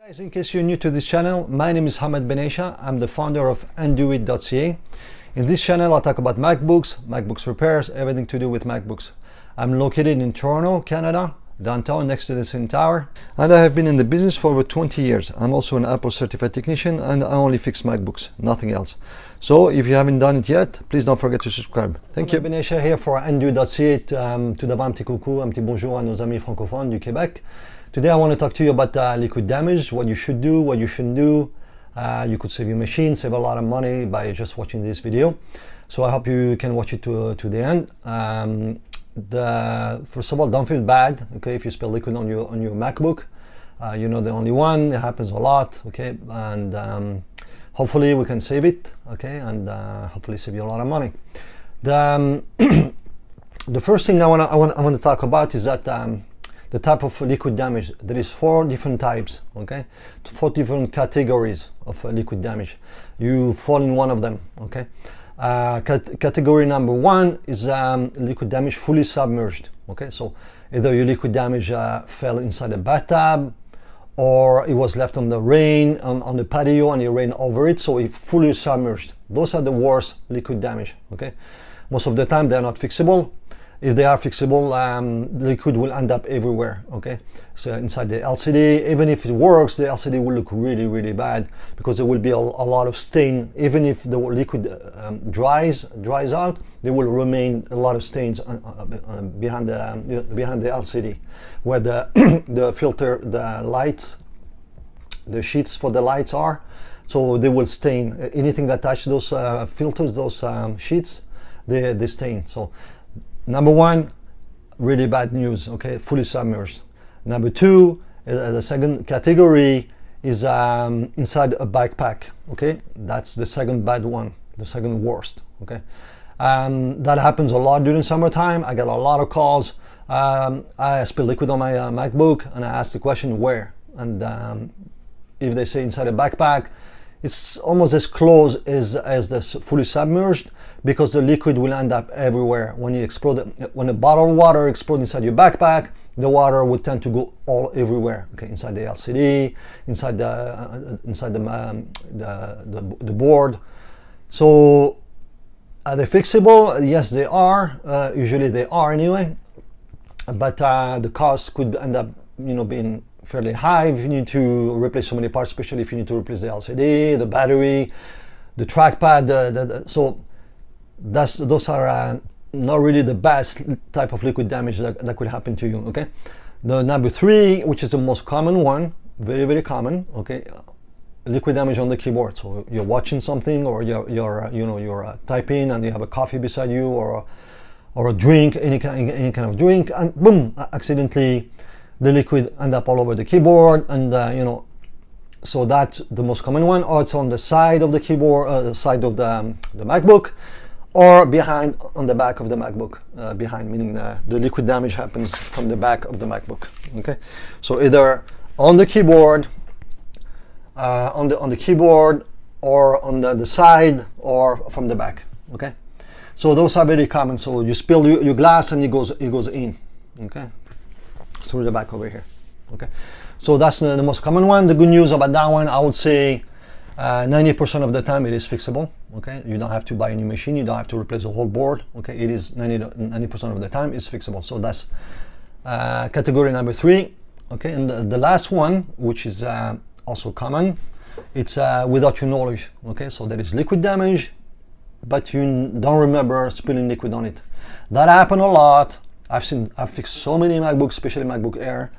Guys, in case you're new to this channel, my name is Hamad Benaisha. I'm the founder of Anduit.ca. In this channel, I'll talk about MacBooks repairs, everything to do with MacBooks. I'm located in Toronto, Canada, downtown next to the CN Tower, and I have been in the business for over 20 years. I'm also an Apple certified technician, and I only fix MacBooks, nothing else. So if you haven't done it yet, please don't forget to subscribe. Thank you. Benaisha here for Anduit.ca. Tout d'abord, un petit coucou, un petit bonjour à nos amis francophones du Québec. Today I want to talk to you about liquid damage, what you should do, what you shouldn't do. You could save your machine, save a lot of money by just watching this video. So I hope you can watch it to the end. First of all, don't feel bad, okay, if you spill liquid on your MacBook. You're not the only one. It happens a lot, okay, and hopefully we can save it, okay, and hopefully save you a lot of money. The first thing I want to talk about is that the type of liquid damage. There is 4 different types, okay, 4 different categories of liquid damage. You fall in one of them, okay. Category number 1 is liquid damage fully submerged, okay. So either your liquid damage fell inside a bathtub, or it was left on the rain on the patio and it rained over it, so it fully submerged. Those are the worst liquid damage, okay. Most of the time they are not fixable. If they are fixable, liquid will end up everywhere, okay. So inside the LCD, even if it works, the LCD will look really, really bad because there will be a lot of stain. Even if the liquid dries out, there will remain a lot of stains behind the LCD, where the the filter, the lights, the sheets for the lights are. So they will stain. Anything that touches those filters, those sheets, they stain. So number 1, really bad news, okay, fully submerged. Number 2, the second category is inside a backpack, okay. That's the second bad one, the second worst, okay. That happens a lot during summertime. I get a lot of calls. I spill liquid on my MacBook, and I ask the question where, and if they say inside a backpack, it's almost as close as the fully submerged, because the liquid will end up everywhere. When you explode, when a bottle of water explodes inside your backpack, the water would tend to go all everywhere. Okay, inside the LCD, inside the board. So are they fixable? Yes, they are. Usually they are anyway. But the cost could end up, being fairly high if you need to replace so many parts, especially if you need to replace the LCD, the battery, the trackpad. So those are not really the best type of liquid damage that could happen to you. Okay, the number 3, which is the most common one, very, very common. Okay, liquid damage on the keyboard. So you're watching something, or you're typing, and you have a coffee beside you, or a drink, any kind of drink, and boom, accidentally the liquid end up all over the keyboard, and so that's the most common one. Or it's on the side of the keyboard, the side of the MacBook, or behind, on the back of the MacBook. Behind, meaning the liquid damage happens from the back of the MacBook. Okay, so either on the keyboard, on the keyboard, or on the side, or from the back. Okay, so those are very common. So you spill your glass and it goes in. Okay, through the back over here. Okay, so that's the most common one. The good news about that one, I would say 90% of the time it is fixable. Okay, you don't have to buy a new machine, you don't have to replace the whole board. Okay, it is 90% of the time it's fixable. So that's category number 3. Okay, and the last one, which is also common, it's without your knowledge. Okay, so there is liquid damage, but you don't remember spilling liquid on it. That happens a lot. I've fixed so many MacBooks, especially MacBook Air,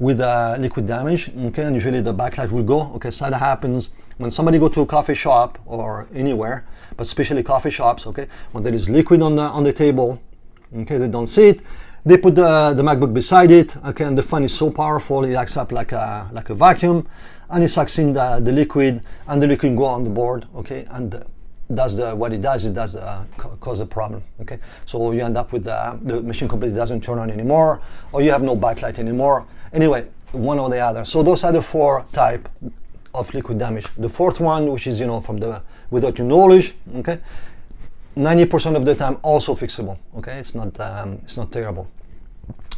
with liquid damage. Okay, and usually the backlight will go. Okay, so that happens when somebody go to a coffee shop or anywhere, but especially coffee shops. Okay, when there is liquid on the table, okay, they don't see it. They put the MacBook beside it. Okay, and the fan is so powerful, it acts up like a vacuum, and it sucks in the liquid, and the liquid go on the board. Okay, and what it does cause a problem. Okay, so you end up with the machine completely doesn't turn on anymore, or you have no backlight anymore. Anyway, one or the other. So those are the 4 type of liquid damage. The 4th one, which is from the without your knowledge, okay, 90% of the time also fixable. Okay, it's not terrible.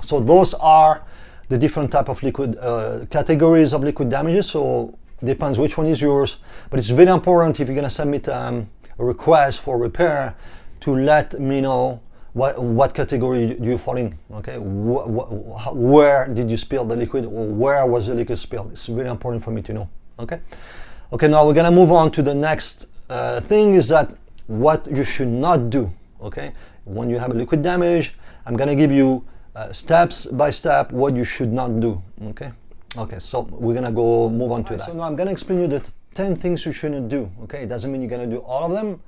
So those are the different type of liquid categories of liquid damages, so depends which one is yours. But it's very important if you're gonna submit a request for repair to let me know what category do you fall in. Okay, where did you spill the liquid, or where was the liquid spilled? It's very important for me to know. Okay, now we're gonna move on to the next thing, is that what you should not do. Okay, when you have a liquid damage, I'm gonna give you steps by step what you should not do. Okay, so we're gonna move on to that. So now I'm gonna explain you the 10 things you shouldn't do. Okay, it doesn't mean you're gonna do all of them,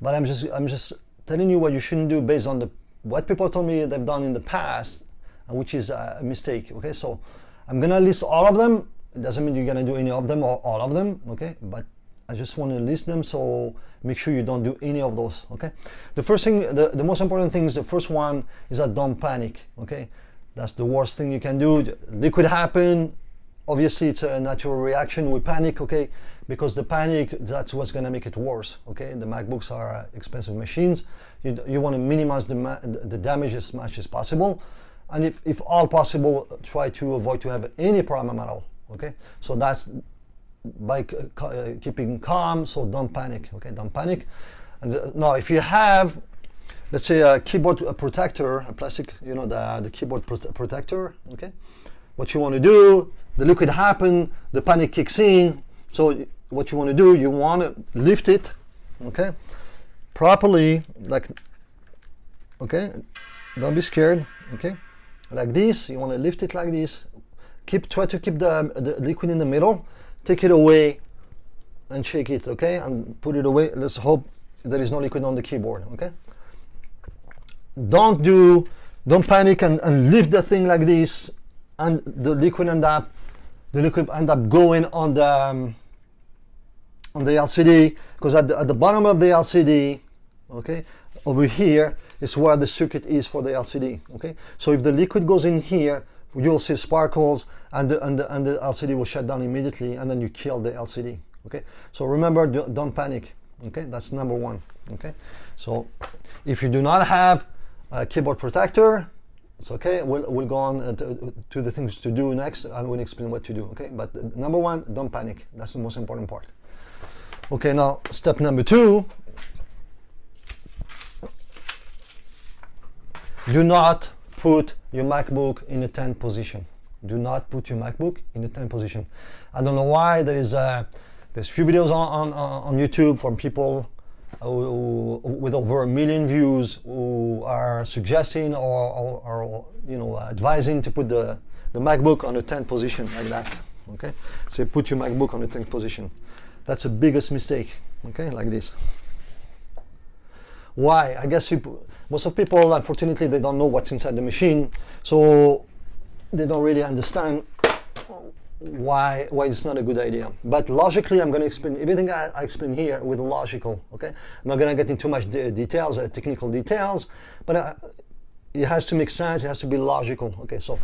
but I'm just telling you what you shouldn't do based on what people told me they've done in the past, which is a mistake. Okay, so I'm gonna list all of them. It doesn't mean you're gonna do any of them or all of them. Okay, but I just want to list them, so make sure you don't do any of those. Okay, the first thing, the most important thing is, the first one is that don't panic. Okay, that's the worst thing you can do. Liquid happen, obviously it's a natural reaction. We panic, okay, because the panic, that's what's going to make it worse. Okay, the MacBooks are expensive machines. You want to minimize the damage as much as possible, and if all possible, try to avoid to have any problem at all. Okay, so that's by keeping calm. So don't panic. Okay, don't panic. And now, if you have, let's say, a keyboard protector, a plastic, the keyboard protector. Okay, what you want to do, the liquid happen, the panic kicks in. So what you want to do, you want to lift it, okay, properly, like, okay, don't be scared, okay, like this. You want to lift it like this. Try to keep the liquid in the middle. Take it away and shake it, okay, and put it away. Let's hope there is no liquid on the keyboard. Okay, don't panic and lift the thing like this, and the liquid end up going on the LCD, because at the bottom of the LCD, okay, over here is where the circuit is for the LCD. Okay, so if the liquid goes in here, you'll see sparkles, and the LCD will shut down immediately, and then you kill the LCD. Okay, so remember, don't panic. Okay, that's number one. Okay, so if you do not have a keyboard protector, it's okay. We'll go on to the things to do next. I'm going to explain what to do. Okay, but number one, don't panic. That's the most important part. Okay, now step number two. Do not put your MacBook in a 10 position. Do not put your MacBook in a 10 position. I don't know why. There's few videos on YouTube from people with over 1 million views who are suggesting or advising to put the MacBook on a 10 position like that. Okay, so put your MacBook on a 10 position. That's the biggest mistake. Okay, like this. Why? I guess most of people, unfortunately, they don't know what's inside the machine, so they don't really understand why it's not a good idea. But logically, I'm going to explain everything I explain here with logical. Okay, I'm not going to get into much details, technical details, but it has to make sense. It has to be logical. Okay, so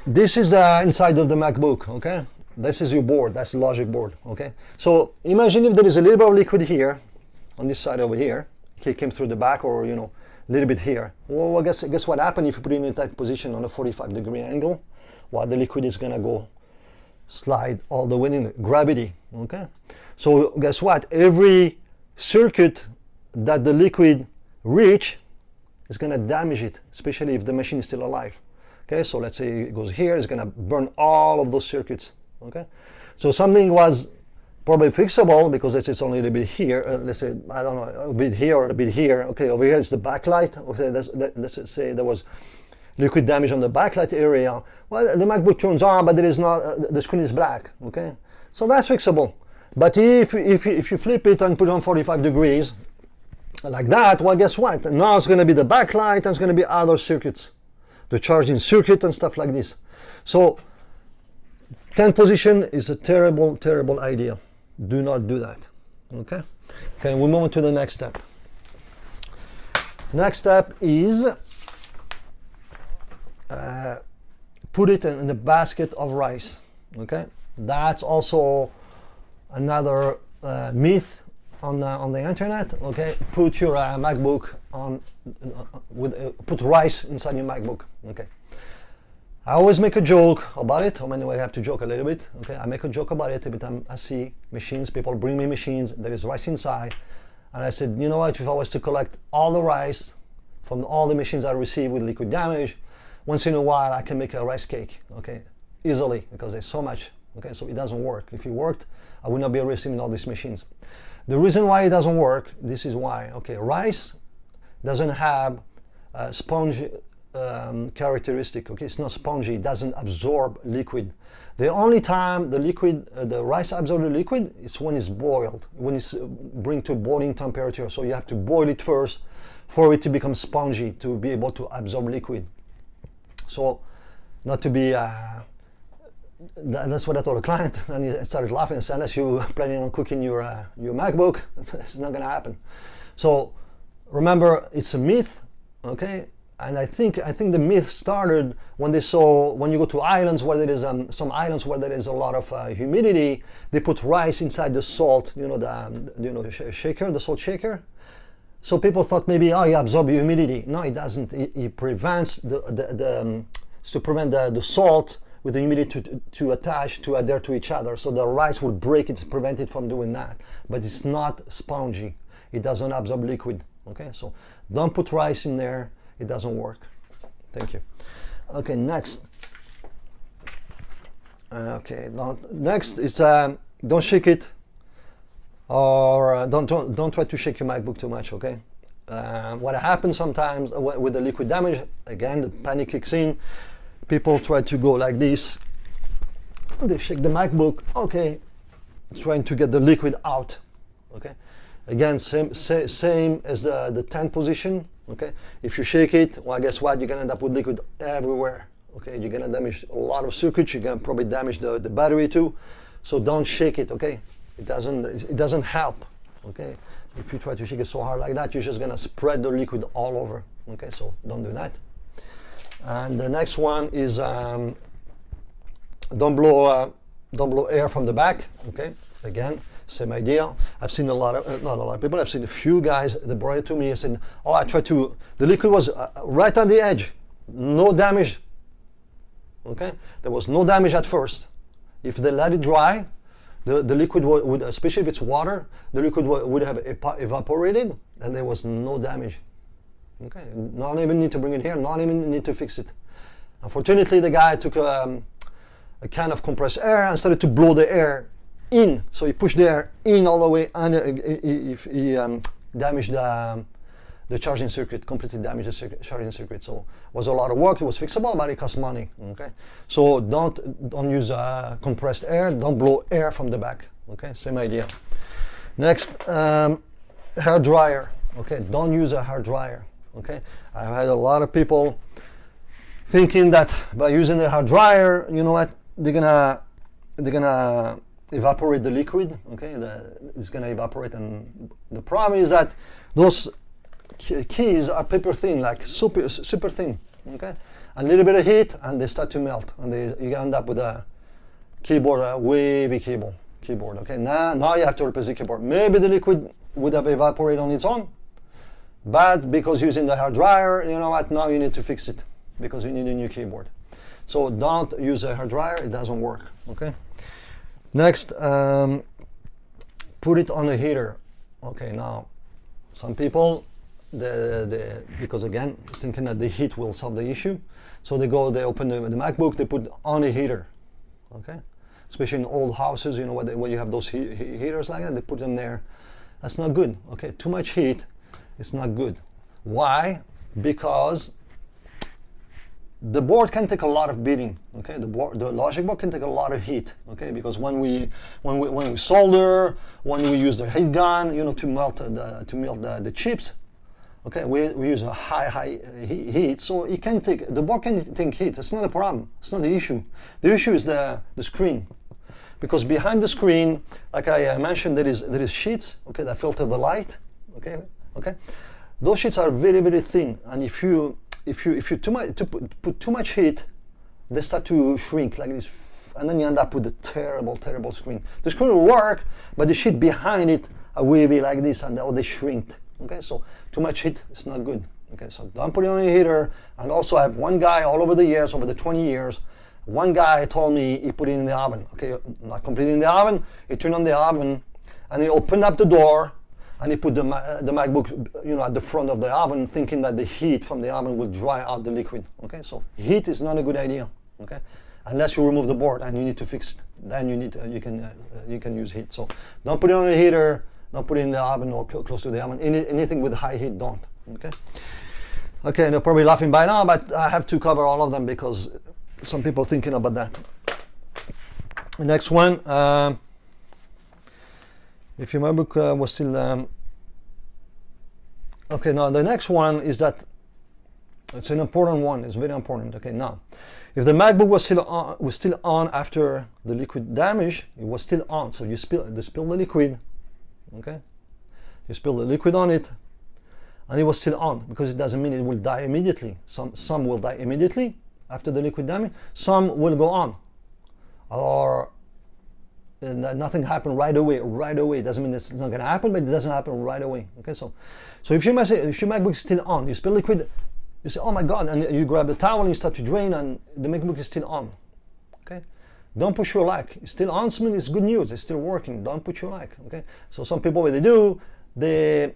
this is the inside of the MacBook. Okay, this is your board. That's the logic board. Okay, so imagine if there is a little bit of liquid here on this side over here. It came through the back, or a little bit here. Well, guess what happened if you put it in that position on a 45-degree angle? Well, the liquid is gonna go slide all the way in gravity. Okay, so guess what? Every circuit that the liquid reach is gonna damage it, especially if the machine is still alive. Okay, so let's say it goes here, it's gonna burn all of those circuits. Okay, so something was probably fixable because it's only a little bit here. Let's say, I don't know, a bit here or a bit here. Okay, over here is the backlight. Okay, let's say there was liquid damage on the backlight area. Well, the MacBook turns on, but there is not. The screen is black. Okay, so that's fixable. But if you flip it and put on 45 degrees like that, well, guess what? Now it's going to be the backlight, and it's going to be other circuits, the charging circuit and stuff like this. So 10 position is a terrible, terrible idea. Do not do that. Okay, we move on to the next step. Next step is put it in a basket of rice. Okay, that's also another myth on the internet. Okay, put your MacBook on put rice inside your MacBook. Okay, I always make a joke about it. Anyway, I have to joke a little bit. Okay, I make a joke about it every time I see machines. People bring me machines. There is rice inside, and I said, you know what? If I was to collect all the rice from all the machines I receive with liquid damage, once in a while I can make a rice cake. Okay, easily, because there's so much. Okay, so it doesn't work. If it worked, I would not be receiving all these machines. The reason why it doesn't work, this is why. Okay, rice doesn't have a sponge characteristic. Okay, it's not spongy. It doesn't absorb liquid. The only time the rice absorbs the liquid is when it's boiled, when it's bring to boiling temperature. So you have to boil it first for it to become spongy, to be able to absorb liquid. So, not to be. That's what I told the client, and he started laughing and said, unless you're planning on cooking your MacBook, it's not going to happen. So remember, it's a myth, okay? And I think the myth started when you go to islands where there is some islands where there is a lot of humidity, they put rice inside the salt, the shaker, the salt shaker. So people thought maybe, oh, you absorb humidity. No, it doesn't. It prevents to prevent the salt with the humidity to attach, to adhere to each other. So the rice will break it, prevent it from doing that. But it's not spongy. It doesn't absorb liquid. Okay, so don't put rice in there. It doesn't work. Thank you. Okay, next. Next is don't shake it, or don't try to shake your MacBook too much. Okay. What happens sometimes with the liquid damage, again, the panic kicks in. People try to go like this. They shake the MacBook. Okay, trying to get the liquid out. Okay. Again, same as the 10 position. Okay, if you shake it, well, guess what? You're gonna end up with liquid everywhere. Okay, you're gonna damage a lot of circuits. You're gonna probably damage the battery too. So don't shake it. Okay, it doesn't help. Okay, if you try to shake it so hard like that, you're just gonna spread the liquid all over. Okay, so don't do that. And the next one is don't blow air from the back. Okay, again, same idea. I've seen not a lot of people. I've seen a few guys that brought it to me and said, "Oh, I tried to. The liquid was right on the edge, no damage. Okay, there was no damage at first. If they let it dry, the liquid would, especially if it's water, the liquid would have evaporated, and there was no damage. Okay, not even need to bring it here. Not even need to fix it. Unfortunately, the guy took a can of compressed air and started to blow the air in. So he pushed the air in all the way, and he damaged the charging circuit, completely damaged the charging circuit. So it was a lot of work. It was fixable, but it cost money. Okay, so don't use compressed air. Don't blow air from the back. Okay, same idea. Next, hair dryer. Okay, don't use a hair dryer. Okay, I've had a lot of people thinking that by using the hair dryer, you know what, they're gonna evaporate the liquid. Okay, it's gonna evaporate, and the problem is that those keys are paper thin, like super thin. Okay, a little bit of heat and they start to melt, and you end up with a keyboard, a wavy keyboard. Okay, now you have to replace the keyboard. Maybe the liquid would have evaporated on its own, but because using the hair dryer, you know what, now you need to fix it because you need a new keyboard. So don't use a hair dryer, it doesn't work. Okay. Next, put it on a heater. Okay, now some people, because again, thinking that the heat will solve the issue, so they open the MacBook, they put on a heater. Okay, especially in old houses, you know, where you have those heaters like that, they put them there. That's not good. Okay, too much heat, it's not good. Why? Because the board can take a lot of beating. Okay, the logic board can take a lot of heat. Okay, because when we solder, when we use the heat gun, you know, to melt the chips. Okay, we use a high heat, so the board can take heat. It's not a problem. It's not the issue. The issue is the screen, because behind the screen, like I mentioned, there is sheets. Okay, that filter the light. Okay, those sheets are very, very thin, and if you put too much heat, they start to shrink like this, and then you end up with a terrible screen. The screen will work, but the sheet behind it are wavy like this, and they shrink. Okay, so too much heat is not good. Okay, so don't put it on a heater. And also I have one guy all over the years, over the 20 years, one guy told me he put it in the oven. Okay, not completely in the oven, he turned on the oven and he opened up the door and he put the MacBook, you know, at the front of the oven, thinking that the heat from the oven will dry out the liquid. Okay, so heat is not a good idea. Okay, unless you remove the board and you need to fix it, then you can use heat. So don't put it on a heater, don't put it in the oven or close to the oven. Anything with high heat, don't. Okay. Okay, they're probably laughing by now, but I have to cover all of them because some people are thinking about that. The next one. If your MacBook was still okay, now the next one is that it's an important one. It's very important. Okay, now if the MacBook was still on after the liquid damage, it was still on. So you spill the liquid. Okay, you spill the liquid on it, and it was still on, because it doesn't mean it will die immediately. Some will die immediately after the liquid damage. Some will go on, or nothing happened right away. It doesn't mean it's not going to happen, but it doesn't happen right away. Okay, so if your MacBook is still on, you spill liquid, you say, oh my God, and you grab a towel and you start to drain, and the MacBook is still on. Okay, don't push your luck. It's still on, it's good news. It's still working. Don't push your luck. Okay, so some people, what they do, they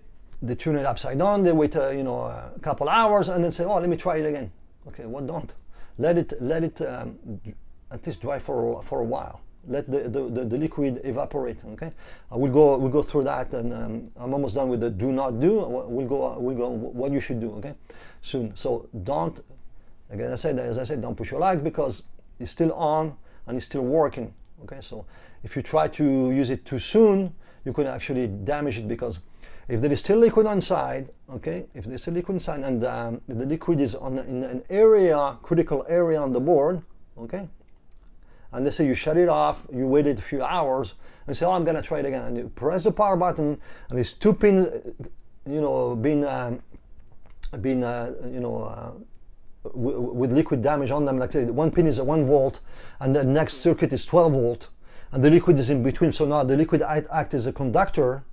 turn it upside down. They wait, a couple hours, and then say, oh, let me try it again. Okay, well, don't let it at least dry for a while. Let the liquid evaporate. Okay, we'll go through that, and I'm almost done with the do not do. We'll go what you should do. Okay, soon. So don't, again, as I said, don't push your luck, because it's still on and it's still working. Okay, so if you try to use it too soon, you could actually damage it, because if there is still liquid inside, okay, if there's still liquid inside and the liquid is in an area, critical area on the board, okay, and let's say you shut it off, you waited a few hours, and say, oh, I'm gonna try it again, and you press the power button, and these two pins, with liquid damage on them, like one pin is at 1 volt, and the next circuit is 12 volt, and the liquid is in between. So now the liquid acts as a conductor.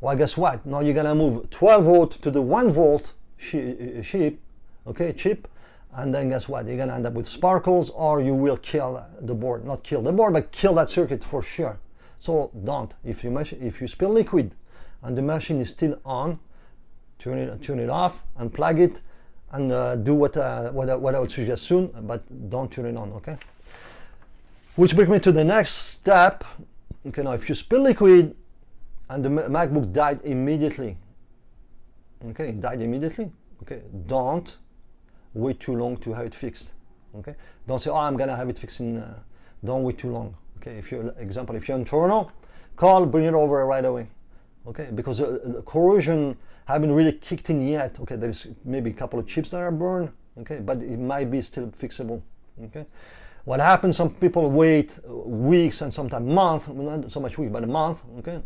Well, guess what? Now you're gonna move 12 volt to the 1 volt chip, and then guess what? You're gonna end up with sparkles, or you will kill the board. Not kill the board, but kill that circuit for sure. So don't. If you spill liquid and the machine is still on, turn it off, and plug it, and do what I would suggest soon, but don't turn it on. Okay. Which brings me to the next step. Okay, now if you spill liquid and the MacBook died immediately, okay, okay, don't wait too long to have it fixed. Okay, don't say, oh, I'm gonna have it fixed in, don't wait too long. Okay, if you're in Toronto, bring it over right away. Okay, because the corrosion haven't really kicked in yet. Okay, there is maybe a couple of chips that are burned. Okay, but it might be still fixable. Okay, what happens? Some people wait weeks and sometimes months, not so much weeks, but a month. Okay,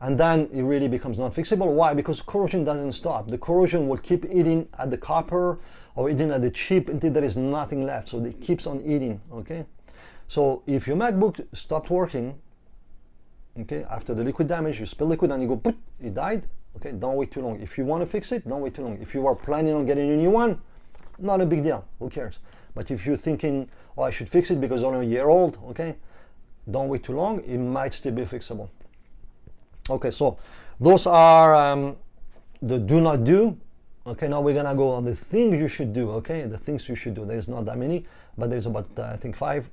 and then it really becomes not fixable. Why? Because corrosion doesn't stop. The corrosion will keep eating at the copper or eating at the chip until there is nothing left. So it keeps on eating. Okay, so if your MacBook stopped working, okay, after the liquid damage, you spill liquid and you go, poof, it died. Okay, don't wait too long. If you want to fix it, don't wait too long. If you are planning on getting a new one, not a big deal. Who cares? But if you're thinking, oh, I should fix it because it's only a year old, okay, don't wait too long. It might still be fixable. Okay, so those are the do not do. Okay, now we're gonna go on the things you should do. Okay, the things you should do. There's not that many, but there's about I think 5.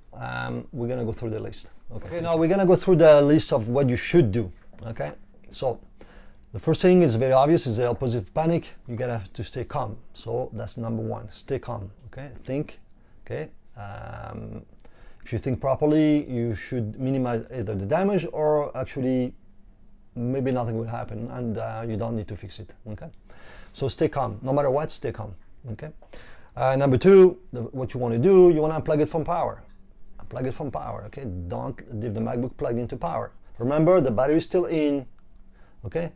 We're gonna go through the list. Okay, now we're gonna go through the list of what you should do. Okay, so the first thing is very obvious, is the opposite of panic. You gotta have to stay calm. So that's number 1. Stay calm. Okay, think. Okay, if you think properly, you should minimize either the damage or actually maybe nothing will happen, and you don't need to fix it. Okay, so stay calm. No matter what, stay calm. Okay. Number 2, what you want to do, you want to unplug it from power. Unplug it from power. Okay, don't leave the MacBook plugged into power. Remember, the battery is still in. Okay,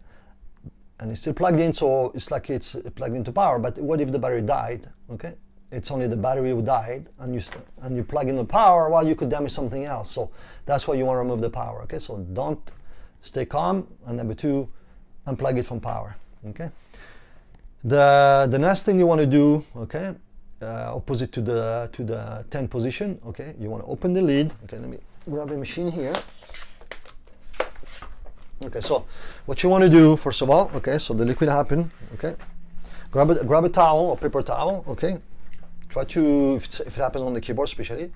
and it's still plugged in, so it's like it's plugged into power. But what if the battery died? Okay, it's only the battery who died, and you plug in the power. Well, you could damage something else. So that's why you want to remove the power. Okay, so don't. Stay calm. And number 2, unplug it from power. Okay. The next thing you want to do, okay, opposite to the 10 position, okay, you want to open the lid. Okay, let me grab a machine here. Okay, so what you want to do first of all, okay, so the liquid happen, okay, grab a towel or paper towel, okay, try to, if it happens on the keyboard especially,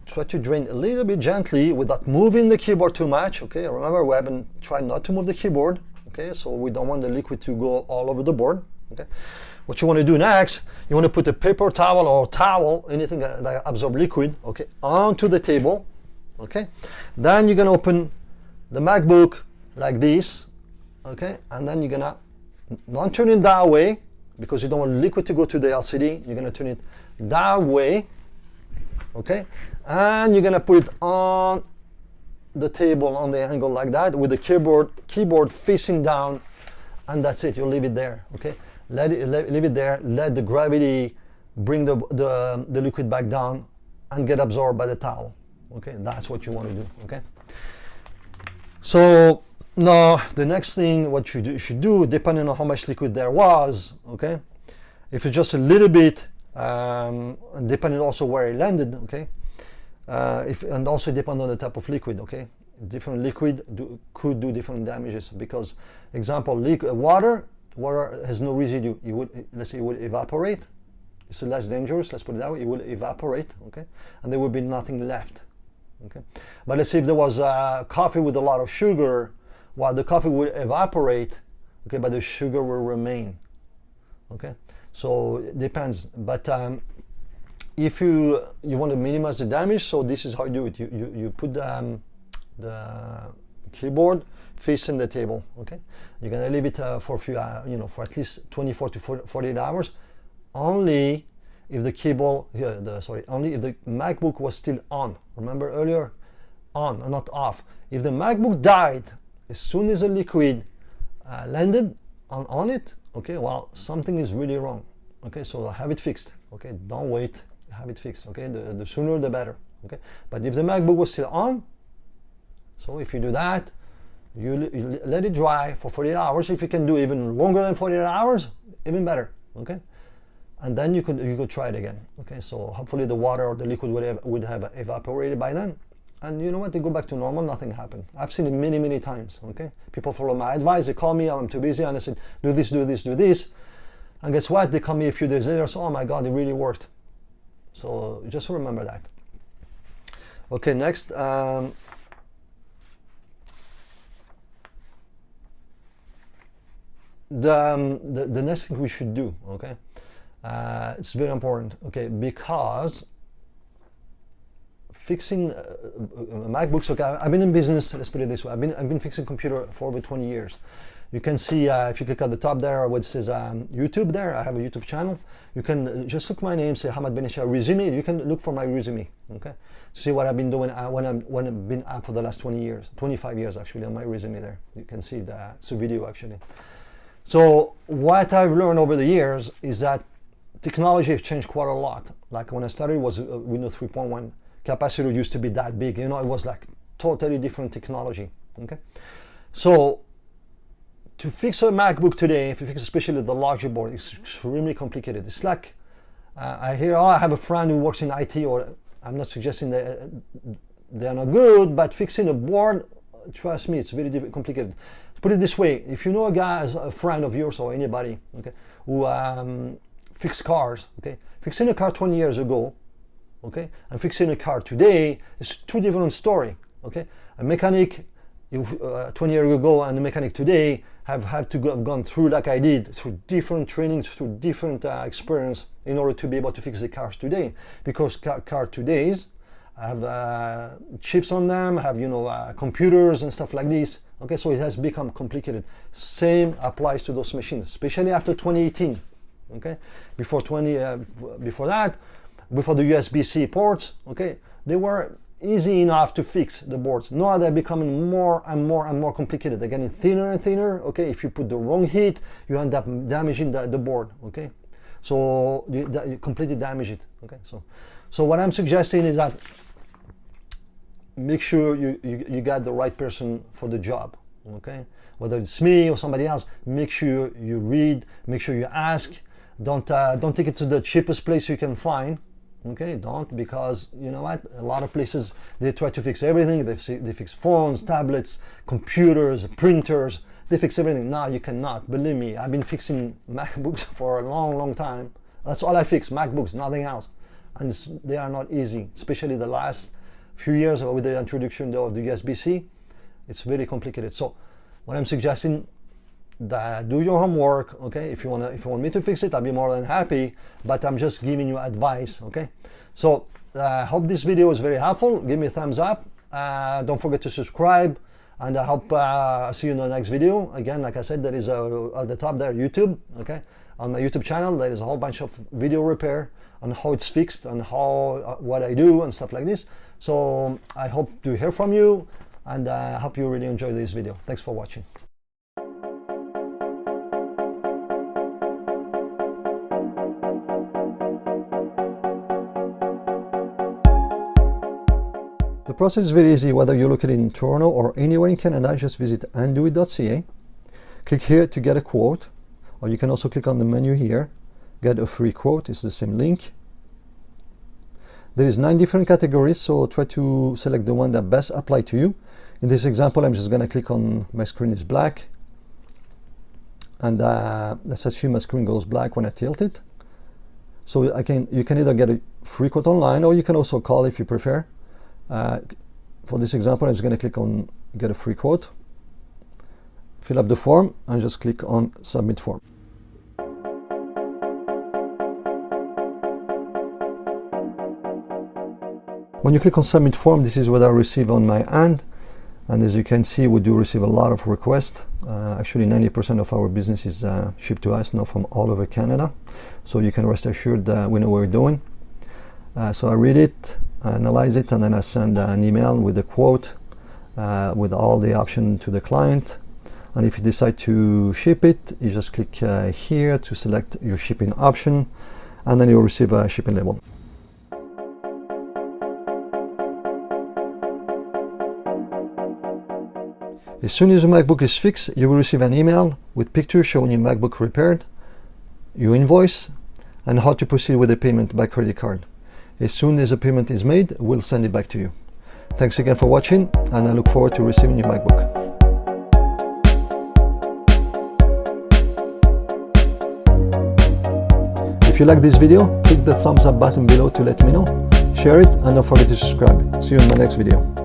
try to drain a little bit gently without moving the keyboard too much, okay. Remember, we haven't tried not to move the keyboard, okay, so we don't want the liquid to go all over the board, okay. What you want to do next, you want to put a paper towel or towel, anything that absorb liquid, okay, onto the table, okay. Then you're gonna open the MacBook like this, okay, and then you're gonna not turn it that way because you don't want liquid to go to the LCD. You're gonna turn it that way, okay, and you're gonna put it on the table on the angle like that with the keyboard facing down, and that's it. You'll leave it there, okay. Leave it there. Let the gravity bring the liquid back down and get absorbed by the towel, okay. That's what you want to do, okay. So now the next thing what you should do, depending on how much liquid there was, okay, if it's just a little bit, depending also where it landed, okay, and also depend on the type of liquid, okay. Different liquid could do different damages because, example, water has no residue. It would, let's say, it would evaporate. It's less dangerous. Let's put it that way. It will evaporate, okay, and there will be nothing left, okay. But let's say if there was coffee with a lot of sugar, well, the coffee will evaporate, okay, but the sugar will remain, okay. So it depends. But if you want to minimize the damage, so this is how you do it. You put the keyboard facing the table, okay. You're gonna leave it for a few, for at least 24 to 48 hours. Only if the keyboard, only if the MacBook was still on. Remember earlier, on, not off. If the MacBook died as soon as the liquid landed on it, okay, well, something is really wrong, okay. So have it fixed, okay. Don't wait, have it fixed, okay. The sooner the better, okay. But if the MacBook was still on, so if you do that, you let it dry for 48 hours. If you can do even longer than 48 hours, even better, okay. And then you could try it again, okay. So hopefully the water or the liquid would have evaporated by then, and you know what, they go back to normal, nothing happened. I've seen it many times, okay. People follow my advice, they call me, I'm too busy, and I said, do this, and guess what, they call me a few days later, so oh my god, it really worked. So just remember that. Okay, next, the next thing we should do, okay, it's very important, okay, because fixing MacBooks, okay, I've been in business, let's put it this way, I've been fixing computer for over 20 years. You can see, if you click at the top there where it says YouTube there, I have a YouTube channel. You can just look my name, say Hamad Benisha resume. You can look for my resume, okay? See what I've been doing when I've been up for the last 20 years, 25 years actually on my resume there. You can see it's a video actually. So what I've learned over the years is that technology has changed quite a lot. Like when I started, it was Windows 3.1. Capacitor used to be that big, it was like totally different technology, okay? So to fix a MacBook today, if you fix especially the larger board, it's extremely complicated. It's like, I hear, I have a friend who works in IT, or I'm not suggesting that they're not good, but fixing a board, trust me, it's very complicated. Put it this way, if you know a guy, a friend of yours or anybody, okay, who fixed cars, okay, fixing a car 20 years ago, okay, and fixing a car today is two different story, okay. A mechanic 20 years ago and the mechanic today have had to have gone through, like I did, through different trainings, through different experience in order to be able to fix the cars today, because car today's have chips on them, have computers and stuff like this. Okay, so it has become complicated. Same applies to those machines, especially after 2018. Okay, before that, before the USB-C ports, okay, they were easy enough to fix the boards. Now they're becoming more and more complicated. They're getting thinner and thinner. Okay, if you put the wrong heat, you end up damaging the board. Okay, so you completely damage it. Okay, so what I'm suggesting is that make sure you got the right person for the job. okay? Whether it's me or somebody else, make sure you read, make sure you ask. Don't take it to the cheapest place you can find, okay? Don't, because you know what? A lot of places, they try to fix everything. They fix phones, tablets, computers, printers. They fix everything. No, you cannot. Believe me, I've been fixing MacBooks for a long, long time. That's all I fix, MacBooks, nothing else. And they are not easy, especially the last few years with the introduction of the USB-C. It's very complicated. So what I'm suggesting, that do your homework, okay? If you want me to fix it, I'll be more than happy, but I'm just giving you advice, okay? So I hope this video is very helpful. Give me a thumbs up. Don't forget to subscribe, and I hope I'll see you in the next video. Again, like I said, there is at the top there, YouTube, okay? On my YouTube channel, there is a whole bunch of video repair on how it's fixed and how what I do and stuff like this. So I hope to hear from you, and I hope you really enjoy this video. Thanks for watching. The process is very easy, whether you look at it in Toronto or anywhere in Canada. Just visit andoit.ca, click here to get a quote, or you can also click on the menu here, get a free quote. It's the same link. There is 9 different categories, so try to select the one that best apply to you. In this example, I'm just going to click on my screen is black, and let's assume my screen goes black when I tilt it. So you can either get a free quote online, or you can also call if you prefer. For this example, I'm just going to click on get a free quote, fill up the form, and just click on submit form. When you click on submit form, this is what I receive on my end, and as you can see, we do receive a lot of requests. Actually 90% of our business is shipped to us now from all over Canada, so you can rest assured that we know what we're doing. So I read it, analyze it, and then I send an email with a quote with all the options to the client. And if you decide to ship it, you just click here to select your shipping option, and then you'll receive a shipping label. As soon as your MacBook is fixed, you will receive an email with pictures showing your MacBook repaired, your invoice, and how to proceed with the payment by credit card. As soon as the payment is made, we'll send it back to you. Thanks again for watching, and I look forward to receiving your MacBook. If you like this video, click the thumbs up button below to let me know. Share it, and don't forget to subscribe. See you in my next video.